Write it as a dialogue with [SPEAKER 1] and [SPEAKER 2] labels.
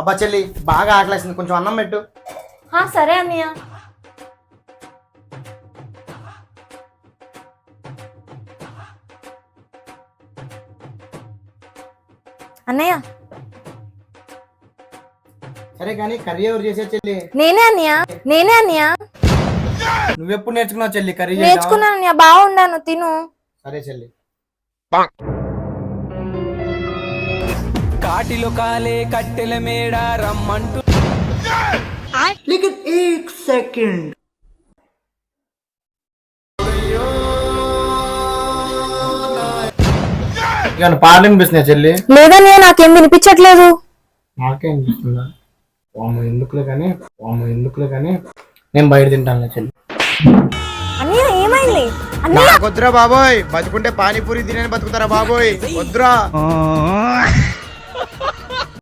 [SPEAKER 1] అబ్బా చెల్లి బాగా ఆకలేసింది, కొంచెం అన్నం పెట్టు.
[SPEAKER 2] సరే అన్నయ్య. అన్నయ్య
[SPEAKER 1] సరే కానీ కర్రీ ఎవరు చేసే చెల్లి?
[SPEAKER 2] నేనే అన్నయ్య.
[SPEAKER 1] నువ్వెప్పుడు నేర్చుకున్నావు చెల్లి కర్రీ?
[SPEAKER 2] నేర్చుకున్నాను అన్నయ్య, బాగుండాను, తిను.
[SPEAKER 1] సరే చెల్లి.
[SPEAKER 3] కాటిలో కాలే కట్టెల మేడ రమ్మంటూ
[SPEAKER 1] పాటలు వినిపిస్తున్నాయి చెల్లి?
[SPEAKER 2] లేదన్నయ్య, నాకేం వినిపించట్లేదు.
[SPEAKER 1] నాకే వినిపిస్తుందా? ఎందుకులే కానీ నేను బయట తింటాను చెల్లి.
[SPEAKER 2] అన్నయ్య ఏమైంది?
[SPEAKER 1] వద్దురా బాబోయ్, బతుకుంటే పానీపూరి తినే బతుకుతారా బాబోయ్, వద్దురా.